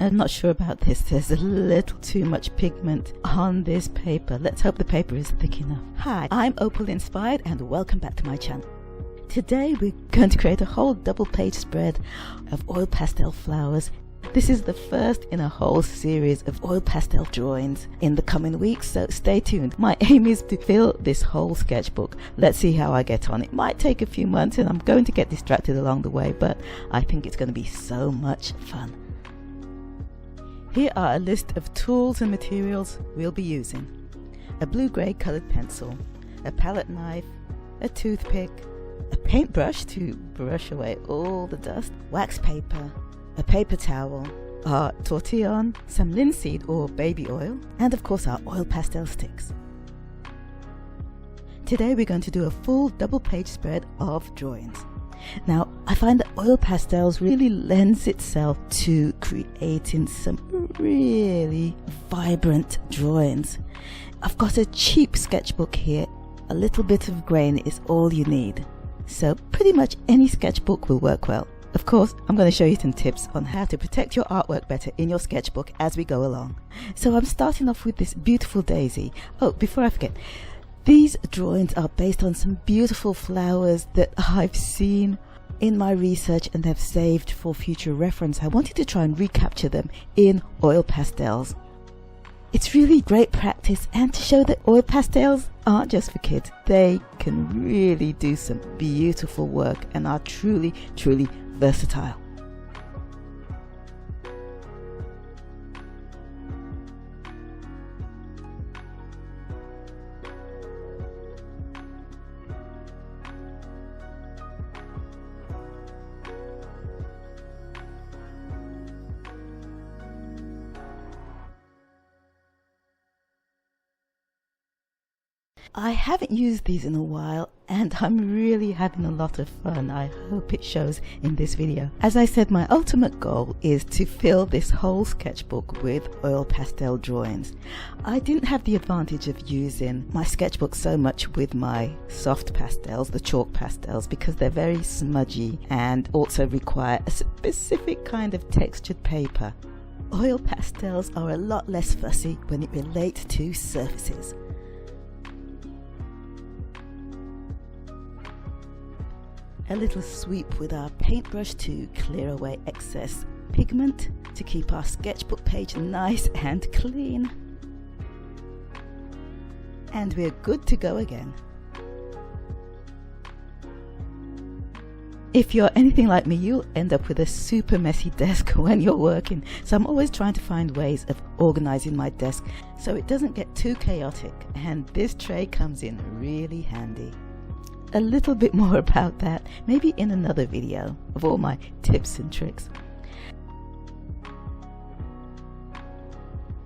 I'm not sure about this. There's a little too much pigment on this paper. Let's hope the paper is thick enough. Hi, I'm Opal Inspired and welcome back to my channel. Today we're going to create a whole double page spread of oil pastel flowers. This is the first in a whole series of oil pastel drawings in the coming weeks, so stay tuned. My aim is to fill this whole sketchbook. Let's see how I get on. It might take a few months and I'm going to get distracted along the way, but I think it's going to be so much fun. Here are a list of tools and materials we'll be using. A blue-grey coloured pencil, a palette knife, a toothpick, a paintbrush to brush away all the dust, wax paper, a paper towel, our tortillon, some linseed or baby oil, and of course our oil pastel sticks. Today we're going to do a full double page spread of drawings. Now I find that oil pastels really lends itself to creating some really vibrant drawings. I've got a cheap sketchbook here. A little bit of grain is all you need. So pretty much any sketchbook will work well. Of course, I'm going to show you some tips on how to protect your artwork better in your sketchbook as we go along. So I'm starting off with this beautiful daisy. Oh, before I forget, these drawings are based on some beautiful flowers that I've seen in my research and have saved for future reference. I wanted to try and recapture them in oil pastels. It's really great practice and to show that oil pastels aren't just for kids. They can really do some beautiful work and are truly, truly versatile. I haven't used these in a while and I'm really having a lot of fun. I hope it shows in this video. As I said, my ultimate goal is to fill this whole sketchbook with oil pastel drawings. I didn't have the advantage of using my sketchbook so much with my soft pastels, the chalk pastels, because they're very smudgy and also require a specific kind of textured paper. Oil pastels are a lot less fussy when it relates to surfaces. A little sweep with our paintbrush to clear away excess pigment to keep our sketchbook page nice and clean. And we're good to go again. If you're anything like me, you'll end up with a super messy desk when you're working. So I'm always trying to find ways of organizing my desk so it doesn't get too chaotic, and this tray comes in really handy. A little bit more about that maybe in another video of all my tips and tricks.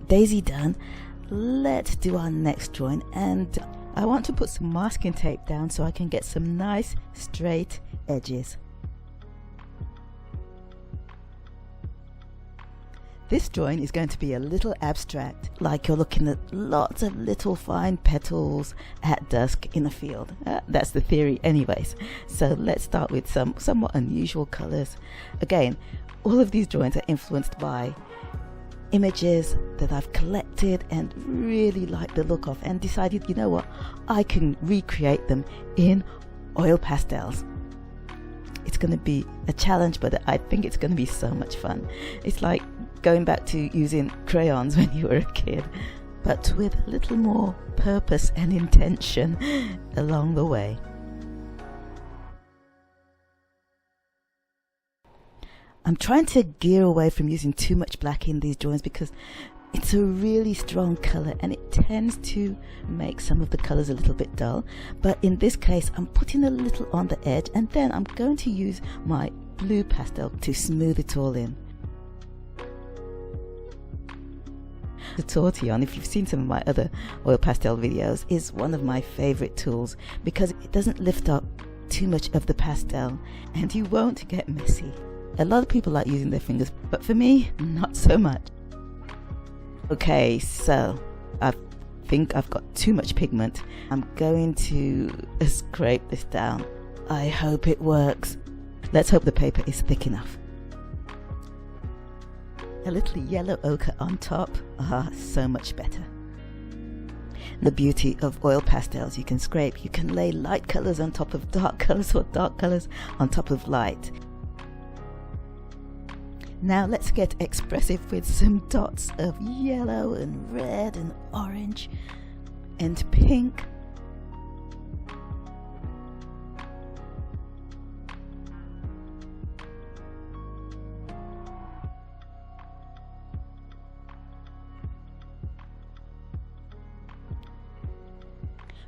Daisy done, let's do our next drawing, and I want to put some masking tape down so I can get some nice straight edges. This drawing is going to be a little abstract, like you're looking at lots of little fine petals at dusk in a field. That's the theory anyways. So let's start with some somewhat unusual colors. Again, all of these drawings are influenced by images that I've collected and really like the look of, and decided, you know what, I can recreate them in oil pastels. It's going to be a challenge, but I think it's going to be so much fun. It's like going back to using crayons when you were a kid, but with a little more purpose and intention along the way. I'm trying to gear away from using too much black in these drawings because it's a really strong color and it tends to make some of the colors a little bit dull. But in this case, I'm putting a little on the edge, and then I'm going to use my blue pastel to smooth it all in. The tortillon, if you've seen some of my other oil pastel videos, is one of my favorite tools because it doesn't lift up too much of the pastel and you won't get messy. A lot of people like using their fingers, but for me, not so much. Okay, so I think I've got too much pigment. I'm going to scrape this down. I hope it works. Let's hope the paper is thick enough. a little yellow ochre on top, so much better. The beauty of oil pastels, you can scrape, you can lay light colours on top of dark colours or dark colours on top of light. Now let's get expressive with some dots of yellow and red and orange and pink.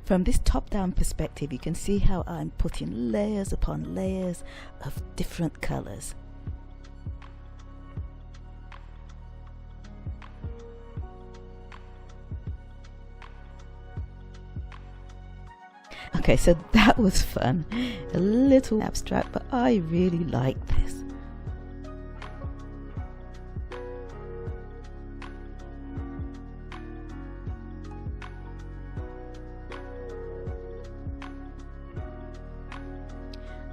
From this top-down perspective, you can see how I'm putting layers upon layers of different colours. Okay, so that was fun. A little abstract, but I really like this.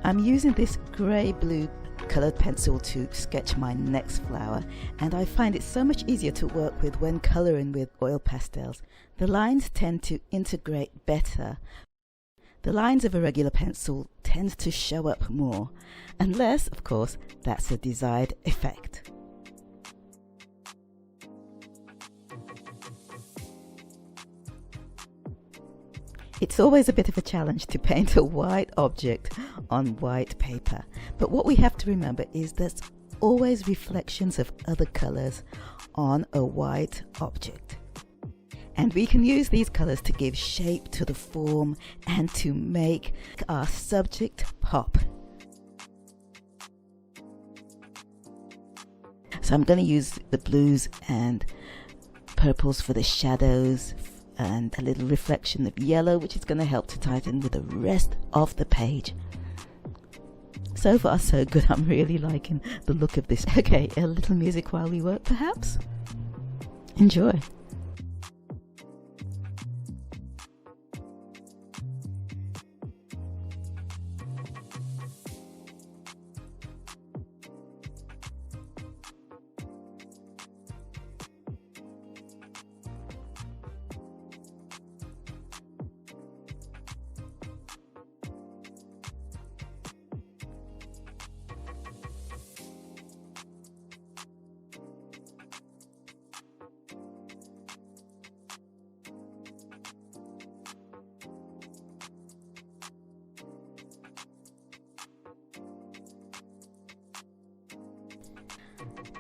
I'm using this grey-blue coloured pencil to sketch my next flower, and I find it so much easier to work with when colouring with oil pastels. The lines tend to integrate better. The lines of a regular pencil tend to show up more, unless, of course, that's a desired effect. It's always a bit of a challenge to paint a white object on white paper, but what we have to remember is there's always reflections of other colours on a white object. And we can use these colours to give shape to the form and to make our subject pop. So I'm going to use the blues and purples for the shadows, and a little reflection of yellow, which is going to help to tighten with the rest of the page. So far so good. I'm really liking the look of this. Okay, a little music while we work perhaps. Enjoy.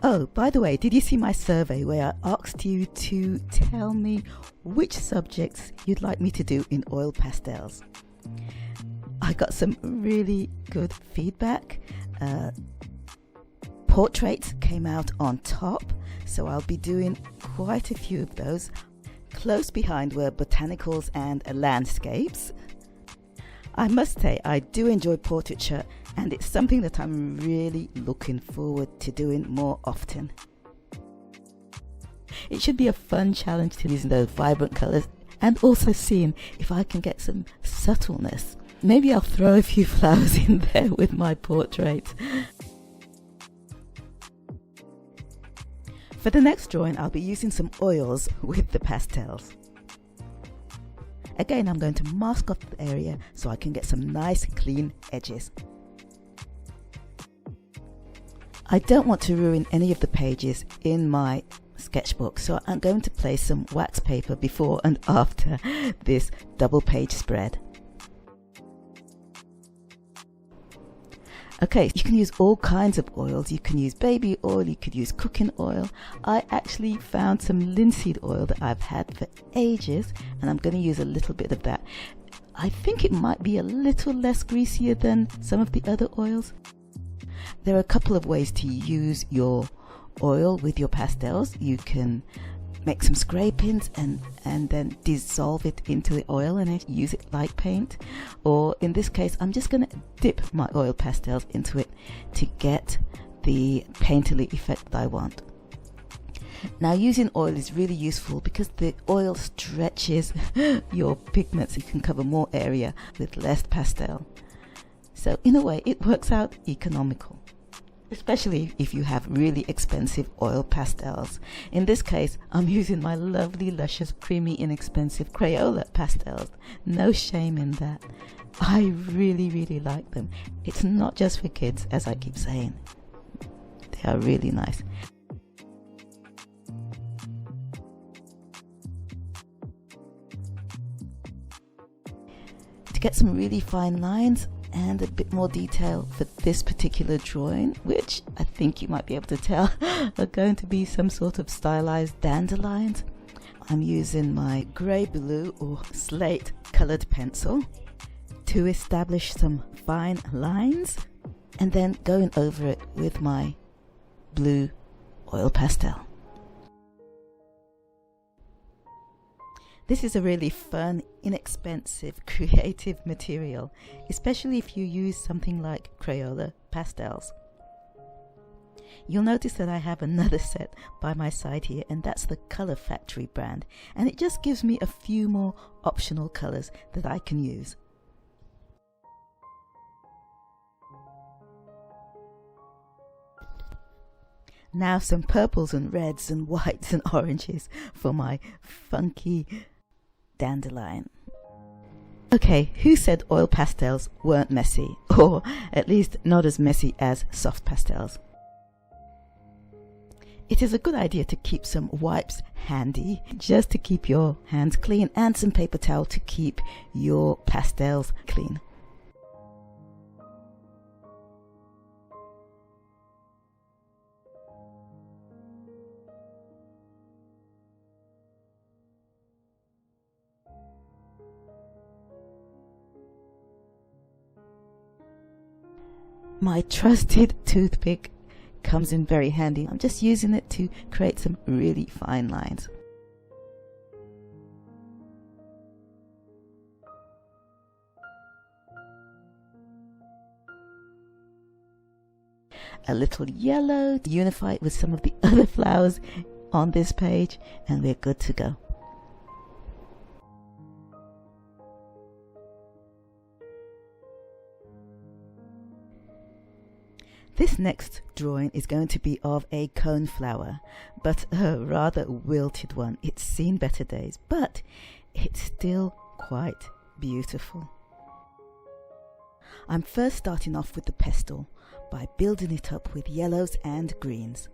Oh, by the way, did you see my survey where I asked you to tell me which subjects you'd like me to do in oil pastels? I got some really good feedback. Portraits came out on top, so I'll be doing quite a few of those. Close behind were botanicals and landscapes. I must say, I do enjoy portraiture, and it's something that I'm really looking forward to doing more often. It should be a fun challenge to use those vibrant colours and also seeing if I can get some subtleness. Maybe I'll throw a few flowers in there with my portrait. For the next drawing, I'll be using some oils with the pastels. Again, I'm going to mask off the area so I can get some nice clean edges. I don't want to ruin any of the pages in my sketchbook, so I'm going to place some wax paper before and after this double page spread. Okay, you can use all kinds of oils. You can use baby oil, you could use cooking oil. I actually found some linseed oil that I've had for ages, and I'm going to use a little bit of that. I think it might be a little less greasier than some of the other oils. There are a couple of ways to use your oil with your pastels. You can make some scrapings and then dissolve it into the oil and use it like paint, or in this case I'm just going to dip my oil pastels into it to get the painterly effect that I want. Now, using oil is really useful because the oil stretches your pigments. You can cover more area with less pastel, so in a way it works out economical. especially if you have really expensive oil pastels. In this case, I'm using my lovely, luscious, creamy, inexpensive Crayola pastels. No shame in that. I really, really like them. It's not just for kids, as I keep saying. They are really nice. To get some really fine lines and a bit more detail for this particular drawing, which I think you might be able to tell are going to be some sort of stylized dandelions, I'm using my grey blue or slate coloured pencil to establish some fine lines, and then going over it with my blue oil pastel. This is a really fun, inexpensive, creative material, especially if you use something like Crayola Pastels. You'll notice that I have another set by my side here, and that's the Colour Factory brand, and it just gives me a few more optional colours that I can use. Now some purples and reds and whites and oranges for my funky dandelion. Okay, who said oil pastels weren't messy? Or at least not as messy as soft pastels. It is a good idea to keep some wipes handy, just to keep your hands clean, and some paper towel to keep your pastels clean. My trusted toothpick comes in very handy. I'm just using it to create some really fine lines. A little yellow to unify it with some of the other flowers on this page, and we're good to go. This next drawing is going to be of a coneflower, but a rather wilted one. It's seen better days, but it's still quite beautiful. I'm first starting off with the pestle by building it up with yellows and greens.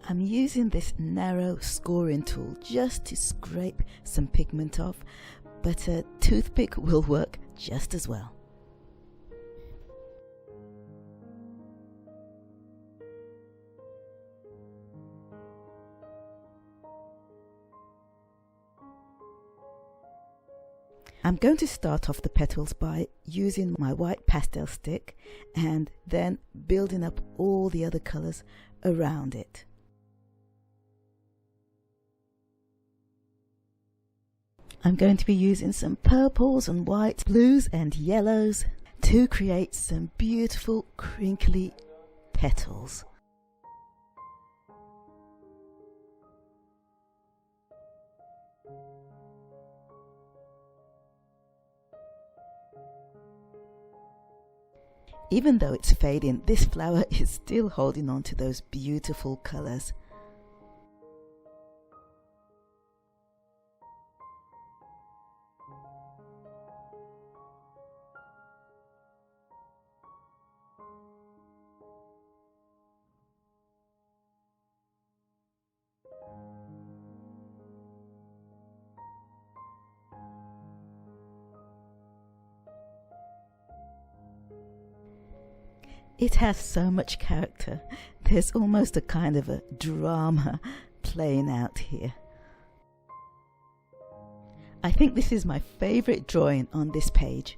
I'm using this narrow scoring tool just to scrape some pigment off, but a toothpick will work just as well. I'm going to start off the petals by using my white pastel stick and then building up all the other colours around it. I'm going to be using some purples and whites, blues and yellows to create some beautiful crinkly petals. Even though it's fading, this flower is still holding on to those beautiful colours. It has so much character. There's almost a kind of a drama playing out here. I think this is my favourite drawing on this page.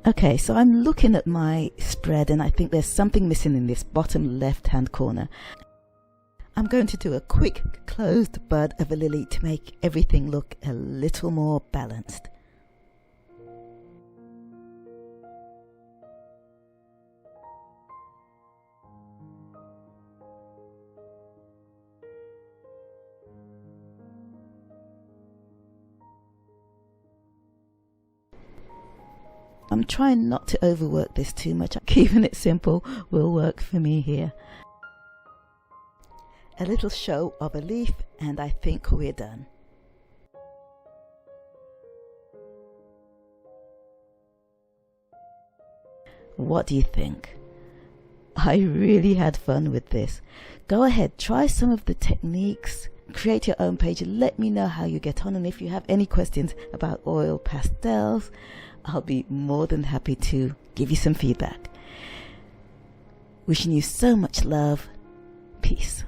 Okay, so I'm looking at my spread and I think there's something missing in this bottom left hand corner. I'm going to do a quick closed bud of a lily to make everything look a little more balanced. I'm trying not to overwork this too much. Keeping it simple will work for me here. A little show of a leaf and I think we're done. What do you think? I really had fun with this. Go ahead, try some of the techniques, create your own page, and let me know how you get on. And if you have any questions about oil pastels, I'll be more than happy to give you some feedback. Wishing you so much love. Peace.